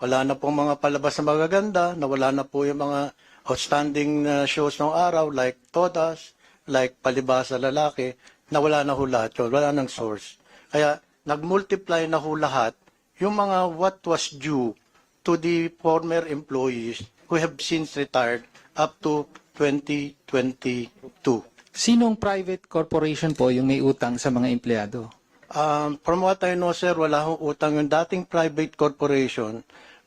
Wala na pong mga palabas na magaganda, nawala na po yung mga outstanding shows ng araw like Todas, like Palibasa Lalaki, nawala na ho lahat yun, wala nang source. Kaya nag-multiply na ho lahat yung mga what was due to the former employees who have since retired up to 2022. Sinong private corporation po yung may utang sa mga empleyado? From what I know, sir, wala hong utang yung dating private corporation.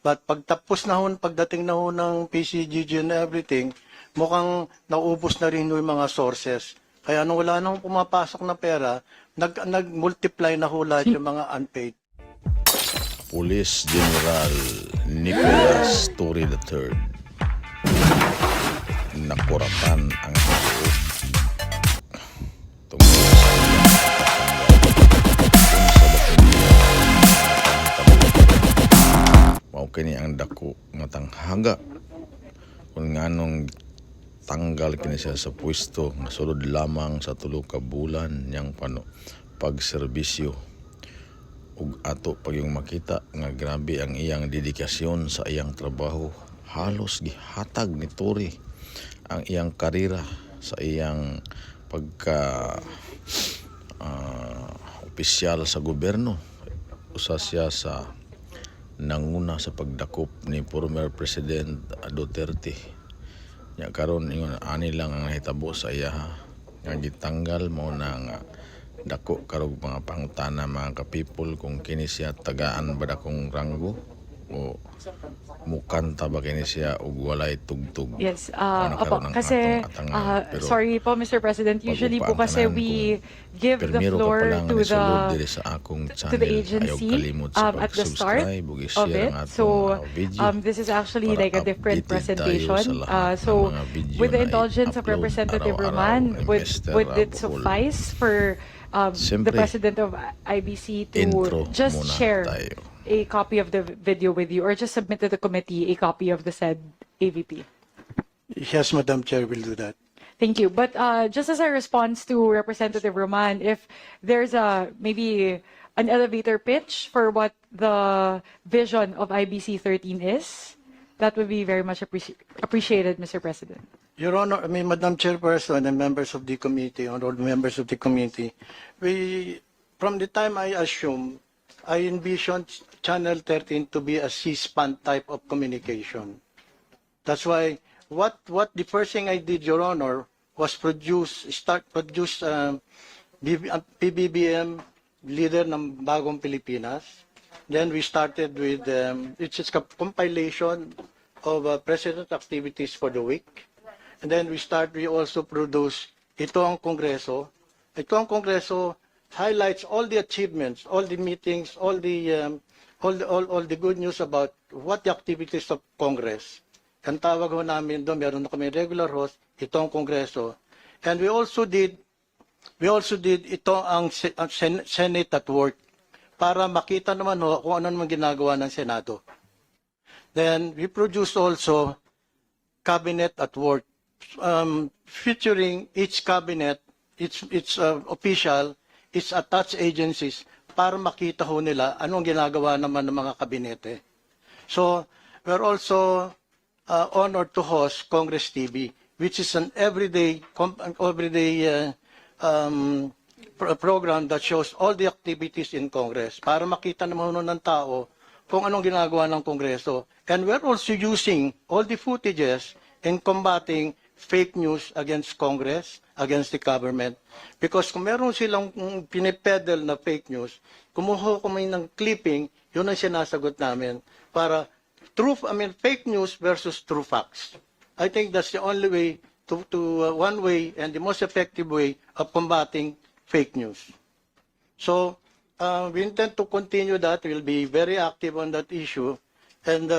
But pagdating na ho ng PCGG and everything, mukhang naubos na rin yung mga sources. Kaya nung wala nang pumapasok na pera, nag-multiply na ho lahat yung mga unpaid. Police General Nicolas Torre III. Nakuratan ang hapon tungkol sa mao kini ang dako nga tanghaga kung nganong tanggal kini siya sa pwesto nga sulod lamang sa 3 ka bulan niyang pagserbisyo ug ato pag yung makita nga grabe ang iyang dedikasyon sa iyang trabaho. Halos gihatag ni Torre ang iyang karera sa iyang pagka opisyal sa gobyerno. Usa siya sa nanguna sa pagdakop ni former President Duterte. Nya karon ingon ani lang ang nahitabo sa iya nga gitanggal mo na nga dako karog mga pangutana mga ka-people kung kini siya tagaan ba dakong ranggo o mukanta ba kini siya ug walay tugtog. Yes, opo, kasi, sorry po, Mr. President, usually po kasi we give the floor to the agency at the start of it. So, this is actually like a different presentation. So, with the indulgence of Representative Roman, would it suffice for the President of IBC to just share a copy of the video with you or just submit to the committee a copy of the said AVP? Yes, Madam Chair, will do that. Thank you. But just as a response to Representative Roman, if there's maybe an elevator pitch for what the vision of IBC 13 is, that would be very much appreciated, Mr. President. Your Honor, Madam Chairperson and members of the committee, honorable members of the committee, from the time I assumed, I envisioned Channel 13 to be a C-SPAN type of communication. That's why the first thing I did, Your Honor, was produce PBBM leader ng Bagong Pilipinas. Then we started with it's just a compilation of president activities for the week. And then we also produce Ito ang Kongreso. Ito ang Kongreso highlights all the achievements, all the meetings, all the good news about what the activities of Congress. Ang tawag ho namin doon, meron na kami regular host, ito ang Kongreso. And we also did ito ang Senate at work para makita naman ho kung ano naman ginagawa ng Senado. Then we produced also Cabinet at work, featuring each cabinet, its official, its attached agencies para makita ho nila anong ginagawa naman ng mga kabinete. So, we're also honored to host Congress TV, which is an everyday program that shows all the activities in Congress para makita naman ho ng tao kung anong ginagawa ng Kongreso. And we're also using all the footages in combating fake news against Congress, against the government. Because kung meron silang pinipedal na fake news, kumuha kami ng clipping, yun ang sinasagot namin para fake news versus true facts. I think that's the only way one way and the most effective way of combating fake news. So we intend to continue that. We'll be very active on that issue, and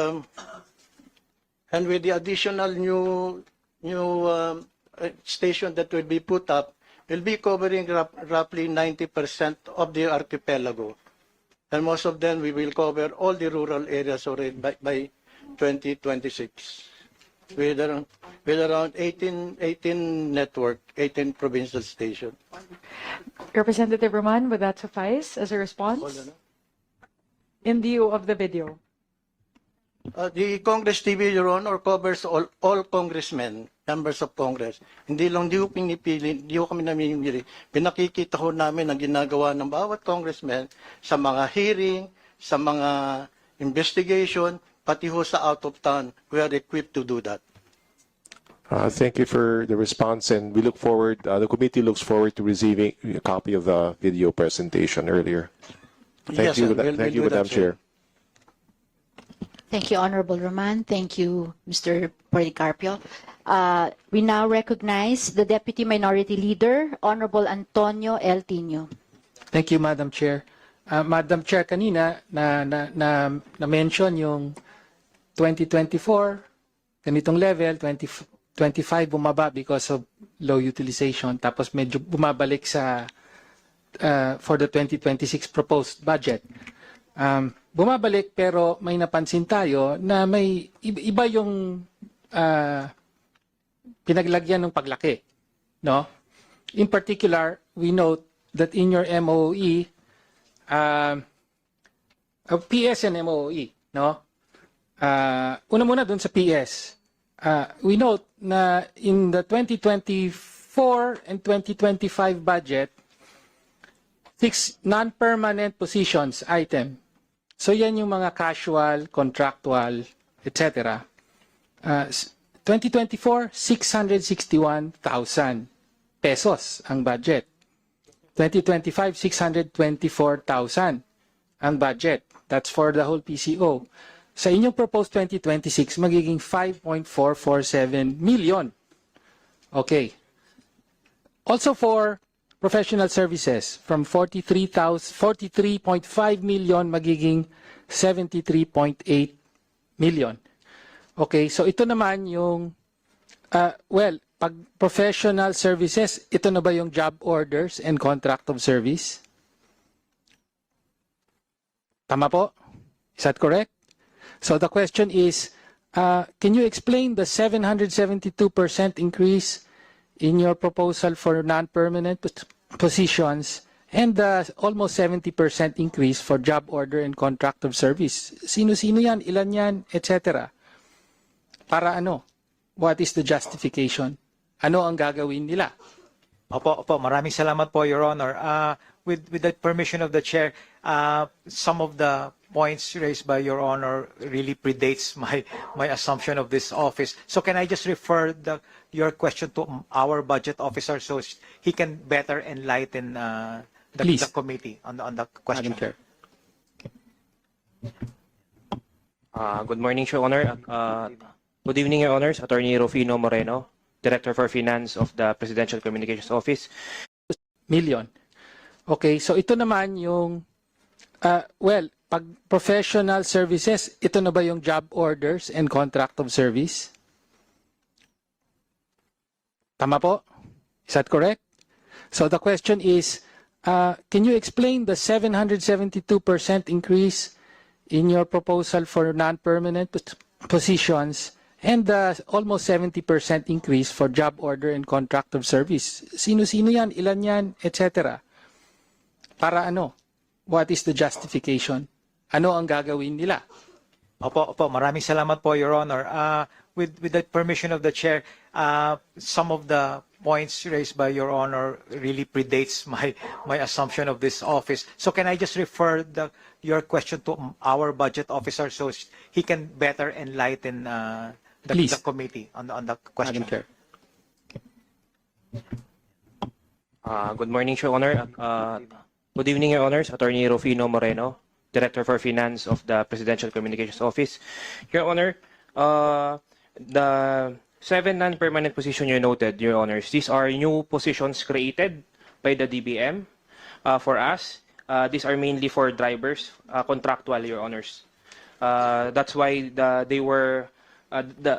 with the additional new station that will be put up, will be covering roughly 90% of the archipelago. And most of them, we will cover all the rural areas already by 2026. With around 18 network, 18 provincial stations. Representative Roman, would that suffice as a response? In view of the video. The Congress TV, Your Honor, covers all congressmen, members of Congress. Hindi ko pinipili, hindi ko kami namimili. Pinakikita ho namin ang ginagawa ng bawat congressman sa mga hearing, sa mga investigation, pati ho sa out of town. We are equipped to do that. Thank you for the response, and we look forward, the committee looks forward to receiving a copy of the video presentation earlier. Thank Yes, you, sir. We'll thank you, do that, Madam sir. Chair. Thank you, Honorable Roman. Thank you, Mr. Policarpio. We now recognize the Deputy Minority Leader, Honorable Antonio L. Tino. Thank you, Madam Chair. Madam Chair, kanina na-mention yung 2024, ganitong level, 2025 bumaba because of low utilization, tapos medyo bumabalik sa for the 2026 proposed budget. Bumabalik pero may napansin tayo na may iba yung pinaglagyan ng paglaki, no? In particular, we note that in your MOE, PS and MOE, no? Una muna dun sa PS. We note na in the 2024 and 2025 budget, 6 non-permanent positions item. So yan yung mga casual, contractual, etc. 2024, 661,000 pesos ang budget. 2025, 624,000 ang budget. That's for the whole PCO. Sa inyong proposed 2026, magiging 5.447 million. Okay. Also for professional services, from 43.5 million magiging 73.8 million. Okay, so ito naman yung, pag professional services, ito na ba yung job orders and contract of service? Tama po? Is that correct? So the question is, can you explain the 772% increase in your proposal for non-permanent positions and the almost 70% increase for job order and contract of service? Sino-sino yan? Ilan yan? Etc. Para ano? What is the justification? Ano ang gagawin nila? Opo, maraming salamat po, Your Honor. With the permission of the Chair, some of the points raised by Your Honor really predates my assumption of this office. So can I just refer your question to our budget officer so he can better enlighten the committee on the question? Madam Chair. Good morning, Your Honor. Good evening, Your Honors. Attorney Rufino Moreno, Director for Finance of the Presidential Communications Office. Million. Okay, so ito naman yung, pag professional services, ito na ba yung job orders and contract of service? Tama po? Is that correct? So the question is, can you explain the 772% increase in your proposal for non-permanent positions and the almost 70% increase for job order and contract of service? Sino-sino yan? Ilan yan? Etc. Para ano? What is the justification? Ano ang gagawin nila? Opo, maraming salamat po, Your Honor. With the permission of the Chair, some of the points raised by Your Honor really predates my assumption of this office. So can I just refer your question to our budget officer so he can better enlighten the committee on the question? Madam Chair. Good morning, Your Honor. Good evening, Your Honors. Attorney Rufino Moreno, Director for Finance of the Presidential Communications Office. Your Honor, the 7 non-permanent positions you noted, Your Honors, these are new positions created by the DBM for us. These are mainly for drivers, contractual, Your Honors. That's why they were,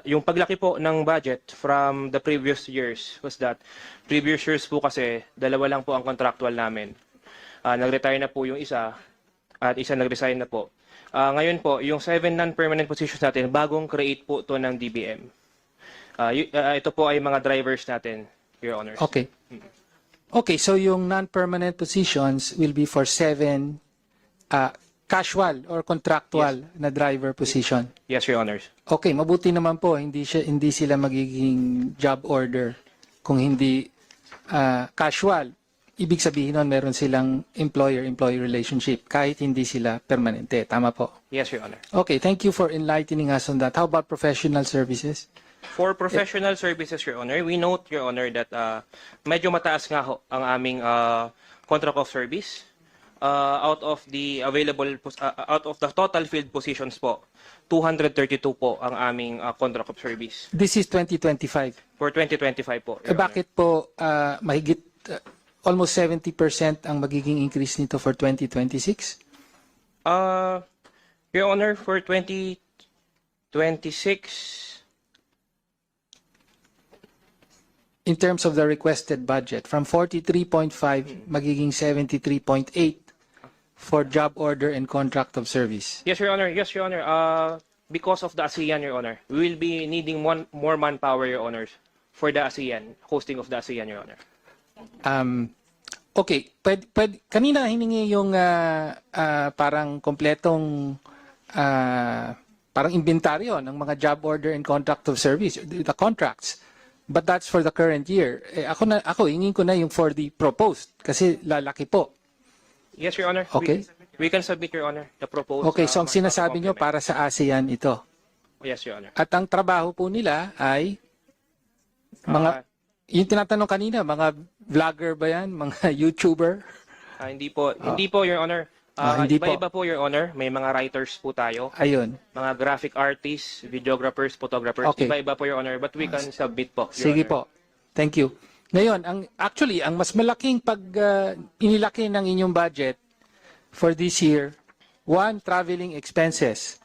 yung paglaki po ng budget from the previous years was that previous years po kasi dalawa lang po ang contractual namin. Nag-retire na po yung isa at isa nag-resign na po. Ngayon po, yung 7 non-permanent positions natin, bagong create po to ng DBM. Ito po ay mga drivers natin, Your Honors. Okay. Okay, so yung non-permanent positions will be for 7 casual or contractual na driver position. Yes, Your Honors. Okay, mabuti naman po hindi sila magiging job order kung hindi casual. Ibig sabihin nun meron silang employer-employee relationship kahit hindi sila permanente. Tama po. Yes, Your Honor. Okay, thank you for enlightening us on that. How about professional services? For professional services, Your Honor, we note, Your Honor, that medyo mataas nga ho ang aming contract of service. Out of the out of the total field positions po, 232 po ang aming contract of service. This is 2025. For 2025 po, Eh, Your Honor. bakit po mahigit almost 70% ang magiging increase nito for 2026? Your Honor, for 2026, In terms of the requested budget, from 43.5 magiging 73.8 for job order and contract of service. yes, Your Honor. Yes, Your Honor. Because of the ASEAN, Your Honor, we will be needing more manpower, Your Honors, for the ASEAN, hosting of the ASEAN, Your Honor. Okay, kanina hiningi yung parang kompletong parang inventaryo ng mga job order and contract of service, the contracts. But that's for the current year. Eh, ako hingin ko na yung for the proposed kasi lalaki po. Yes, Your Honor. Okay. We can submit, Your Honor, the proposed. Okay, so ang sinasabi nyo para sa ASEAN ito. Yes, Your Honor. At ang trabaho po nila ay mga, yung tinatanong kanina, mga vlogger ba yan? Mga YouTuber? Hindi po, Your Honor. Hindi po. Iba-iba po, Your Honor. May mga writers po tayo. Ayun. Mga graphic artists, videographers, photographers. Okay. Iba-iba po, Your Honor. But we can submit po, Your Sige Honor. po. Thank you. Ngayon, actually, ang mas malaking inilaki ng inyong budget for this year, one, traveling expenses.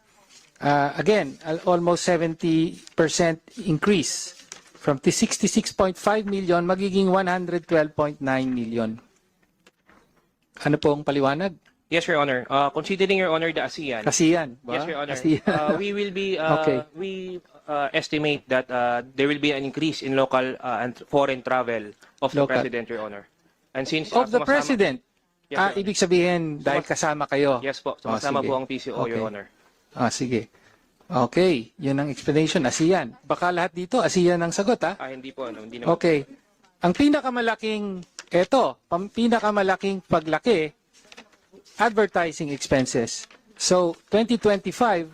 Again, almost 70% increase from 66.5 million magiging 112.9 million. Ano po ang paliwanag? Yes, Your Honor. Considering, Your Honor, the ASEAN. ASEAN. Ba? Yes, Your Honor. ASEAN. We will be, Okay. we estimate that there will be an increase in local and foreign travel of the Local. President, Your Honor. And since Of the sumasama- President? Yes, Your Honor. Ibig sabihin, dahil kasama kayo? Yes po, sumasama sige. po ang PCO, Okay. Your Honor. Sige. Okay, yun ang explanation, ASEAN. Baka lahat dito, ASEAN ang sagot, ha? Hindi po, hindi naman. Okay. Ang pinakamalaking paglaki, advertising expenses. So, 2025,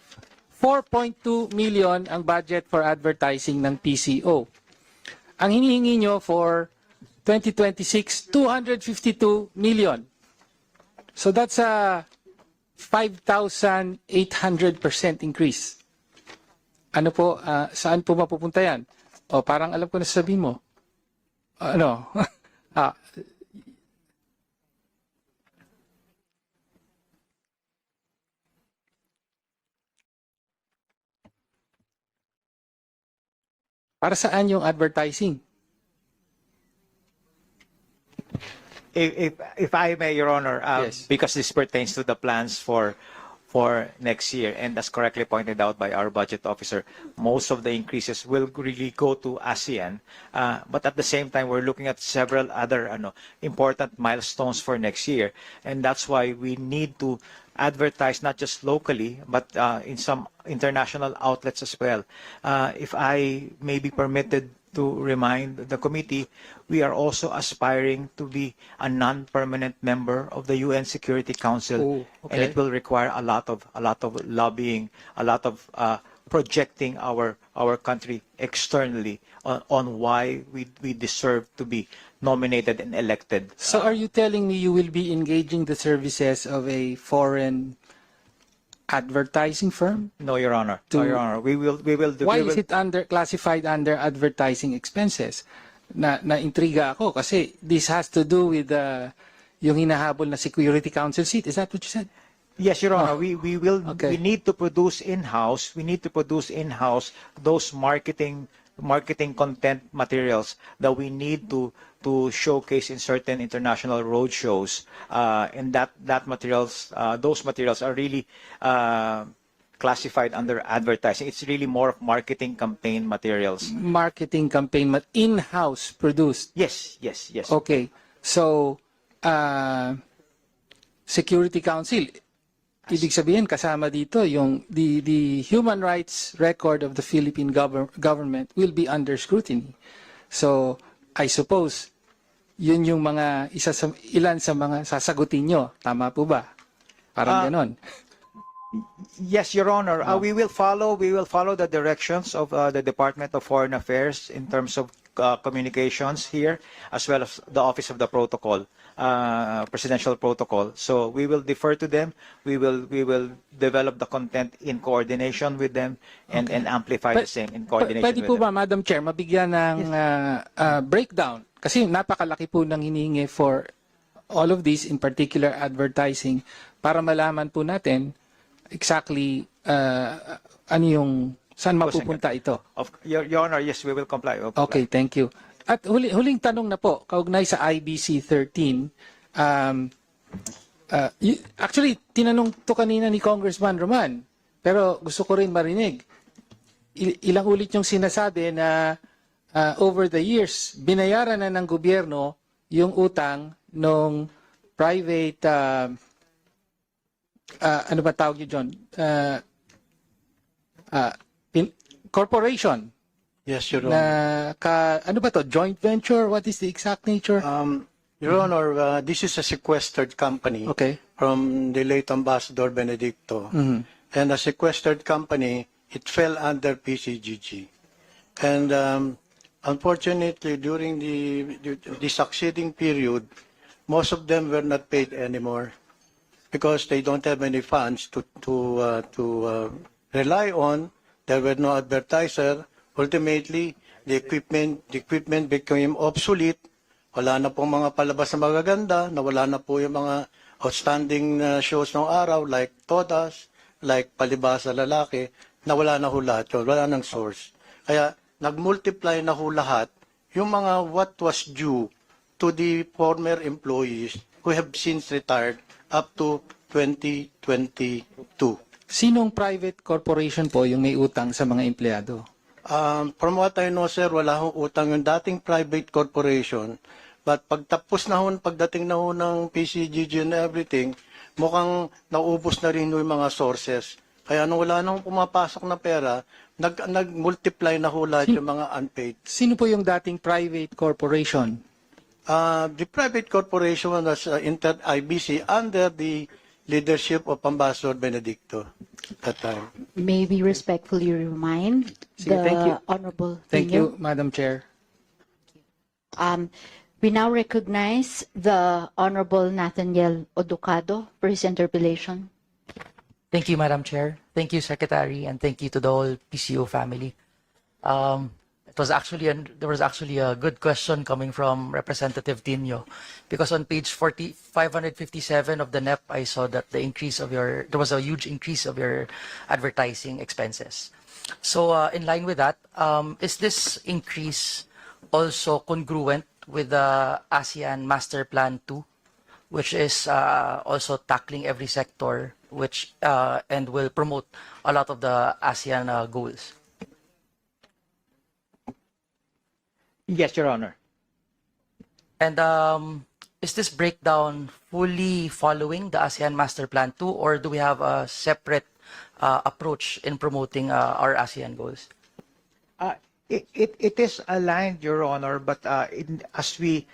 4.2 million ang budget for advertising ng PCO. Ang hinihingi nyo for 2026, 252 million. So that's a 5,800% increase. Ano po, saan po mapupunta yan? O, parang alam ko na sabihin mo. Ano? Para saan yung advertising? If I may, Your Honor, Yes. because this pertains to the plans for next year, and as correctly pointed out by our budget officer, most of the increases will really go to ASEAN. But at the same time, we're looking at several other important milestones for next year, and that's why we need to advertise not just locally, but in some international outlets as well. If I may be permitted to remind the committee, we are also aspiring to be a non-permanent member of the UN Security Council, Oh, and okay. it will require a lot of lobbying, a lot of projecting our country externally on why we deserve to be nominated and elected. So are you telling me you will be engaging the services of a foreign advertising firm? No, Your Honor. No, Your Honor. We will. Why is it classified under advertising expenses? Na-intriga ako kasi this has to do with yung hinahabol na Security Council seat. Is that what you said? Yes, Your Honor. We will. Okay. We need to produce in-house. We need to produce in-house those marketing content materials that we need to showcase in certain international road shows. And those materials are really classified under advertising. It's really more of marketing campaign materials. Marketing campaign, in-house produced. Yes. Okay. So, Security Council, ibig sabihin kasama dito yung the human rights record of the Philippine government will be under scrutiny. So I suppose yun yung mga ilan sa mga sasagutin nyo. Tama po ba? Parang ganon. Yes, Your Honor. We will follow the directions of the Department of Foreign Affairs in terms of communications here, as well as the Office of the Protocol, Presidential Protocol. So we will defer to them. We will develop the content in coordination with them and amplify the same in coordination Pwede with po them. ba, Madam Chair, mabigyan ng breakdown? Kasi napakalaki po ng hinihingi for all of these, in particular advertising, para malaman po natin exactly ano yung saan mapupunta ito. Your Honor, yes, we will comply. Okay, thank you. At huling tanong na po, kaugnay sa IBC 13. Actually, tinanong to kanina ni Congressman Roman, pero gusto ko rin marinig. Ilang ulit yung sinasabi na over the years, binayaran na ng gobyerno yung utang ng private ano ba tawag yun, John? Corporation. Yes, Your Na Honor. ano ba to? Joint venture? What is the exact nature? Your Honor, this is a sequestered company Okay. from the late Ambassador Benedicto. And a sequestered company, it fell under PCGG. And unfortunately, during the succeeding period, most of them were not paid anymore because they don't have any funds to rely on. There were no advertiser. Ultimately, the equipment became obsolete. Wala na pong mga palabas na magaganda, nawala na po yung mga outstanding shows ng araw like Todas, like Palibasa Lalaki, nawala na ho lahat yun, wala nang source. Kaya nag-multiply na ho lahat yung mga what was due to the former employees who have since retired up to 2022. Sinong private corporation po yung may utang sa mga empleyado? From what I know, sir, wala hong utang yung dating private corporation. But pagdating na ho ng PCGG and everything, mukhang naubos na rin yung mga sources. Kaya nung wala nang pumapasok na pera, nag-multiply na ho lahat yung mga unpaid. Sino po yung dating private corporation? The private corporation was IBC under the leadership of Ambassador Benedicto at that time. May we respectfully remind Sige, the thank you. Honorable Thank Tenyo. you, Madam Chair. We now recognize the Honorable Nathaniel Oducado for his interpellation. Thank you, Madam Chair. Thank you, Secretary, and thank you to the whole PCO family. There was actually a good question coming from Representative Tino, because on page 557 of the NEP, I saw that there was a huge increase of your advertising expenses. So in line with that, is this increase also congruent with the ASEAN Master Plan 2, which is also tackling every sector, which and will promote a lot of the ASEAN goals? Yes, Your Honor. And is this breakdown fully following the ASEAN Master Plan 2, or do we have a separate approach in promoting our ASEAN goals? It is aligned, Your Honor, but as we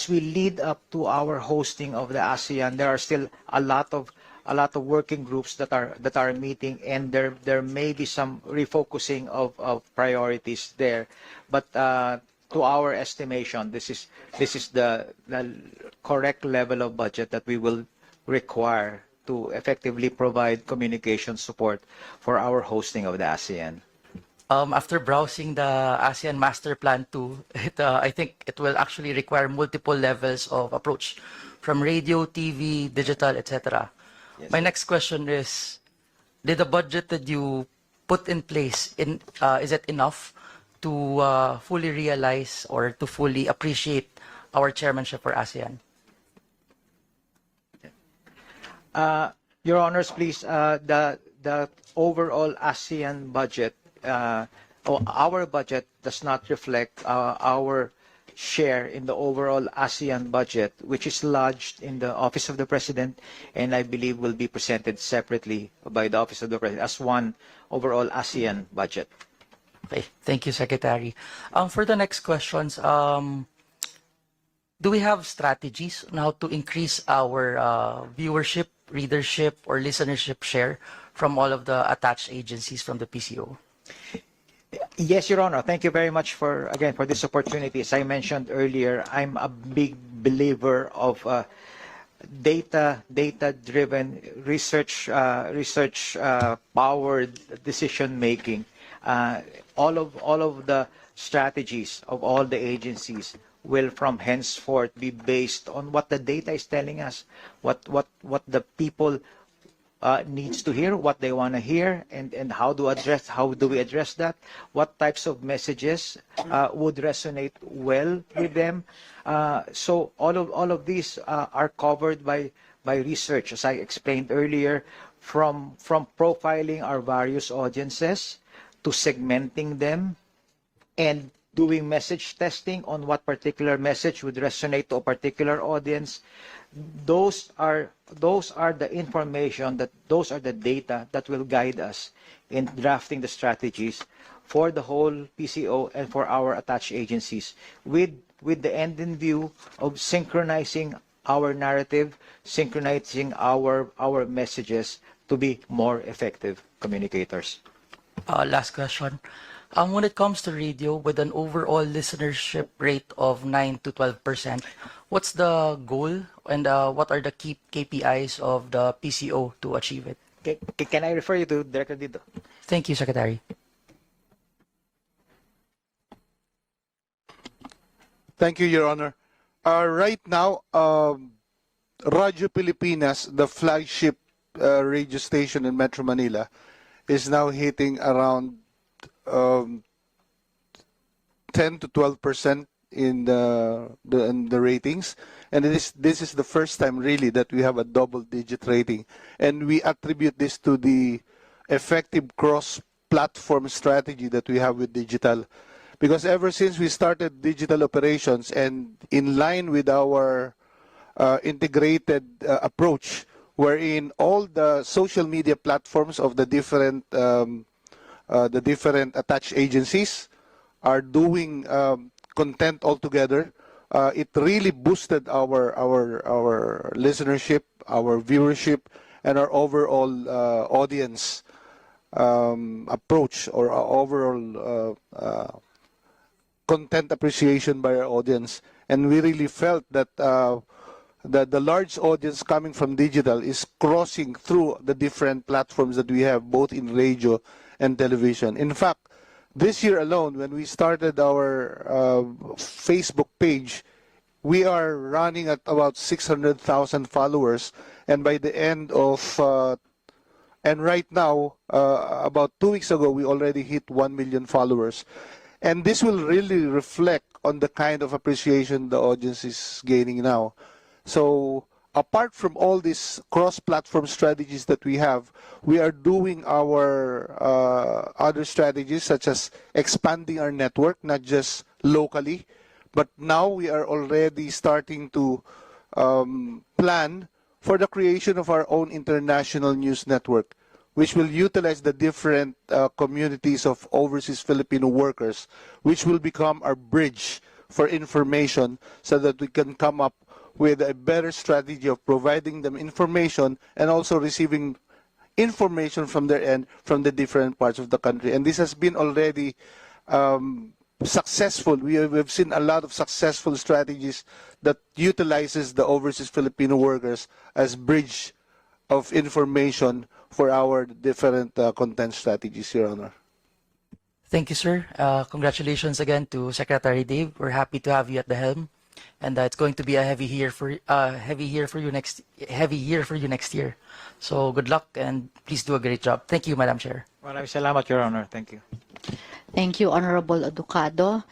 lead up to our hosting of the ASEAN, there are still a lot of working groups that are meeting, and there may be some refocusing of priorities there, but to our estimation, this is the correct level of budget that we will require to effectively provide communication support for our hosting of the ASEAN. After browsing the ASEAN Master Plan 2, I think it will actually require multiple levels of approach, from radio, TV, digital, etc. Yes. My next question is, did the budget that you put in place, is it enough to fully realize or to fully appreciate our chairmanship for ASEAN? Your Honors, please, the overall ASEAN budget, or our budget does not reflect our share in the overall ASEAN budget, which is lodged in the Office of the President, and I believe will be presented separately by the Office of the President as one overall ASEAN budget. Okay, thank you, Secretary. For the next questions, do we have strategies on how to increase our viewership, readership, or listenership share from all of the attached agencies from the PCO? Yes, Your Honor. Thank you very much for this opportunity. As I mentioned earlier, I'm a big believer of data-driven research powered decision making. All of the strategies of all the agencies will from henceforth be based on what the data is telling us, what the people needs to hear, what they want to hear, and how do we address that, what types of messages would resonate well with them. So all of these are covered by research, as I explained earlier, from profiling our various audiences to segmenting them and doing message testing on what particular message would resonate to a particular audience. Those are the information, those are the data that will guide us in drafting the strategies for the whole PCO and for our attached agencies, with the end in view of synchronizing our narrative, synchronizing our messages to be more effective communicators. Last question. When it comes to radio, with an overall listenership rate of 9 to 12%, what's the goal and what are the key KPIs of the PCO to achieve it? Can I refer you to Director Dito? Thank you, Secretary. Thank you, Your Honor. Right now, Radyo Pilipinas, the flagship radio station in Metro Manila, is now hitting around 10 to 12% in the ratings, and this is the first time really that we have a double-digit rating, and we attribute this to the effective cross-platform strategy that we have with digital, because ever since we started digital operations and in line with our integrated approach, wherein all the social media platforms of the different attached agencies are doing content altogether. It really boosted our listenership, our viewership, and our overall audience approach, or our overall content appreciation by our audience. And we really felt that the large audience coming from digital is crossing through the different platforms that we have, both in radio and television. In fact, this year alone, when we started our Facebook page, we are running at about 600,000 followers, and by the end of and right now, about 2 weeks ago, we already hit 1 million followers. And this will really reflect on the kind of appreciation the audience is gaining now. So apart from all these cross-platform strategies that we have, we are doing our other strategies, such as expanding our network, not just locally, but now we are already starting to plan for the creation of our own international news network, which will utilize the different communities of overseas Filipino workers, which will become our bridge for information, so that we can come up with a better strategy of providing them information and also receiving information from their end from the different parts of the country. And this has been already successful. We've seen a lot of successful strategies that utilizes the overseas Filipino workers as bridge of information for our different content strategies, Your Honor. Thank you, sir. Congratulations again to Secretary Dave. We're happy to have you at the helm, and it's going to be a heavy year for you next year. So good luck, and please do a great job. Thank you, Madam Chair. Maraming salamat, Your Honor. Thank you. Thank you, Honorable Aducado.